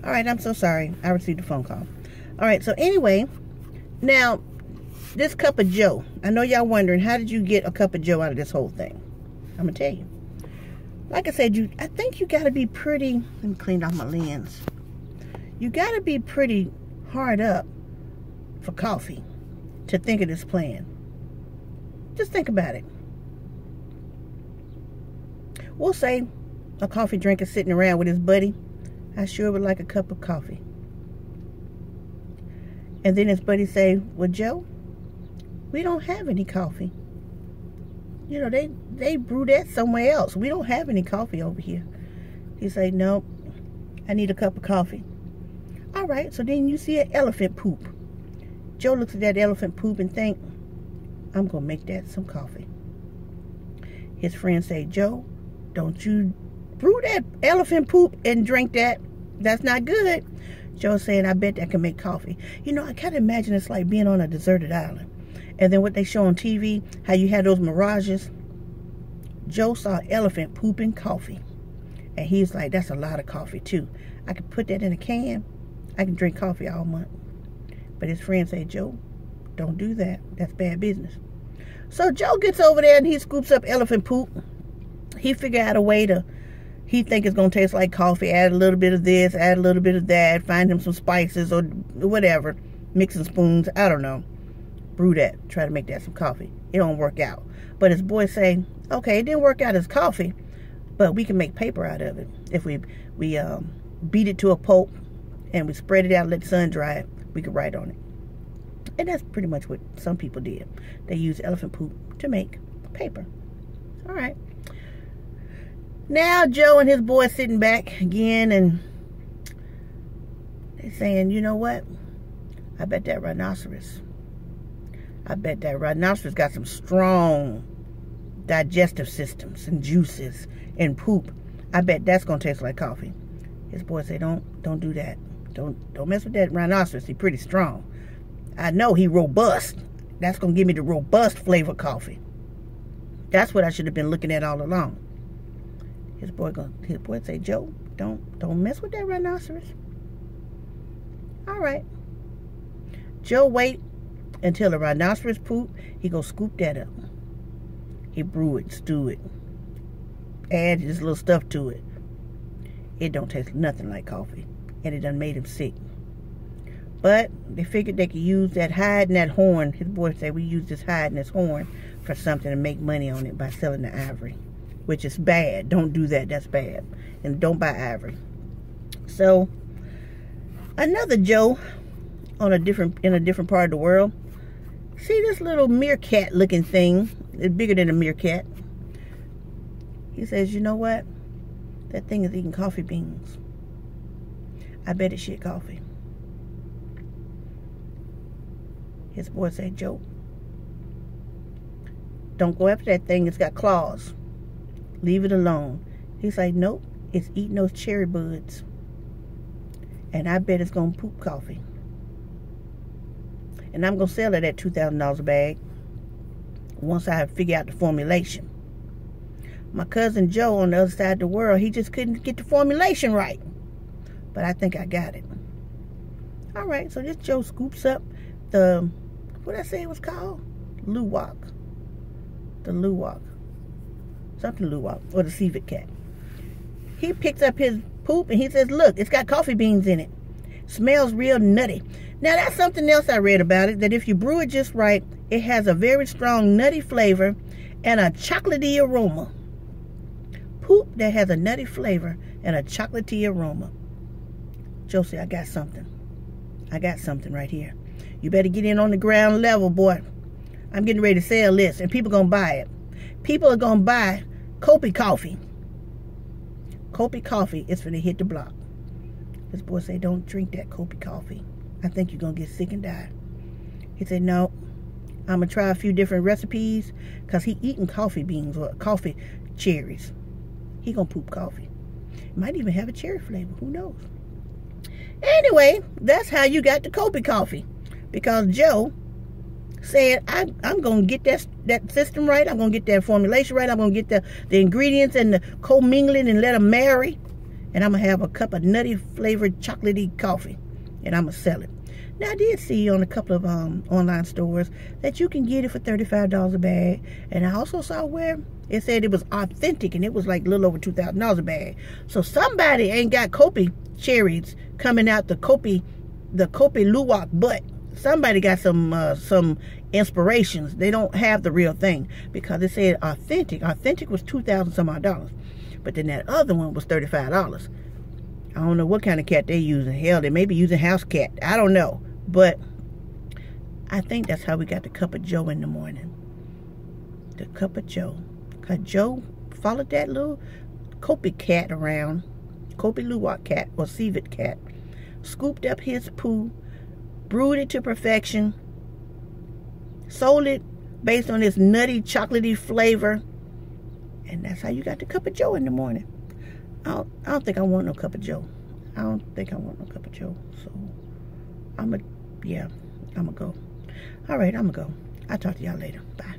All right, I'm so sorry. I received a phone call. All right, so anyway, now, this cup of Joe. I know y'all wondering, how did you get a cup of Joe out of this whole thing? I'm going to tell you. Like I said, I think you got to be pretty... Let me clean off my lens. You got to be pretty hard up for coffee to think of this plan. Just think about it. We'll say a coffee drinker sitting around with his buddy. I sure would like a cup of coffee. And then his buddy say, well, Joe, we don't have any coffee. You know, they brew that somewhere else. We don't have any coffee over here. He say, no, I need a cup of coffee. All right, so then you see an elephant poop. Joe looks at that elephant poop and think, I'm going to make that some coffee. His friend say, Joe, don't you brew that elephant poop and drink that. That's not good. Joe's saying, I bet that can make coffee. You know, I kind of imagine it's like being on a deserted island. And then what they show on TV, how you had those mirages. Joe saw elephant pooping coffee. And he's like, that's a lot of coffee too. I could put that in a can. I can drink coffee all month. But his friend say, Joe, don't do that. That's bad business. So Joe gets over there and he scoops up elephant poop. He figure out a way to, he think it's going to taste like coffee. Add a little bit of this, add a little bit of that. Find him some spices or whatever. Mixing spoons, I don't know. Brew that. Try to make that some coffee. It don't work out. But his boys say, okay, it didn't work out as coffee, but we can make paper out of it. If we beat it to a pulp and we spread it out, let the sun dry it, we could write on it. And that's pretty much what some people did. They used elephant poop to make paper. All right. Now Joe and his boys sitting back again and they're saying, you know what? I bet that rhinoceros got some strong digestive systems and juices and poop. I bet that's gonna taste like coffee. His boys say, don't do that. Don't mess with that rhinoceros. He's pretty strong. I know he robust. That's gonna give me the robust flavor coffee. That's what I should have been looking at all along. His boy say, Joe, don't mess with that rhinoceros. All right. Joe wait until the rhinoceros poop. He go scoop that up. He brew it, stew it, add his little stuff to it. It don't taste nothing like coffee, and it done made him sick. But they figured they could use that hide and that horn. His boy said, we use this hide and this horn for something to make money on it by selling the ivory, which is bad. Don't do that. That's bad. And don't buy ivory. So another Joe in a different part of the world. See this little meerkat looking thing? It's bigger than a meerkat. He says, you know what? That thing is eating coffee beans. I bet it's shit coffee. His boy said, Joe, don't go after that thing. It's got claws. Leave it alone. He's like, nope, it's eating those cherry buds. And I bet it's going to poop coffee. And I'm going to sell it at $2,000 a bag once I figure out the formulation. My cousin Joe on the other side of the world, he just couldn't get the formulation right. But I think I got it. All right, so this Joe scoops up the, what did I say it was called? Luwak. The Luwak. Something Luwak, or the civet cat. He picks up his poop and he says, look, it's got coffee beans in it. Smells real nutty. Now that's something else I read about it, that if you brew it just right, it has a very strong nutty flavor and a chocolatey aroma. Poop that has a nutty flavor and a chocolatey aroma. Josie, I got something. I got something right here. You better get in on the ground level, boy. I'm getting ready to sell this and people are going to buy it. People are going to buy Kopi coffee. Kopi coffee is finna hit the block. This boy say, don't drink that Kopi coffee. I think you're going to get sick and die. He said, no, I'm going to try a few different recipes because he eating coffee beans or coffee cherries. He going to poop coffee. Might even have a cherry flavor. Who knows? Anyway, that's how you got the Kopi coffee. Because Joe said, I'm going to get that system right. I'm going to get that formulation right. I'm going to get the ingredients and the co-mingling and let them marry. and I'm going to have a cup of nutty flavored chocolatey coffee, and I'm going to sell it. Now, I did see on a couple of online stores that you can get it for $35 a bag, and I also saw where it said it was authentic, and it was like a little over $2,000 a bag. So somebody ain't got Kopi cherries coming out the Kopi Luwak butt. Somebody got some inspirations. They don't have the real thing, because it said authentic. Authentic was $2,000 some odd dollars, but then that other one was $35. I don't know what kind of cat they using. Hell, they may be using house cat. I don't know. But I think that's how we got the cup of Joe in the morning. The cup of Joe. Because Joe followed that little Kopi cat around. Kopi Luwak cat or civet cat. Scooped up his poo. Brewed it to perfection. Sold it based on its nutty, chocolatey flavor. And that's how you got the cup of Joe in the morning. I don't think I want no cup of Joe. I don't think I want no cup of Joe. So, I'm going to go. All right, I'm going to go. I'll talk to y'all later. Bye.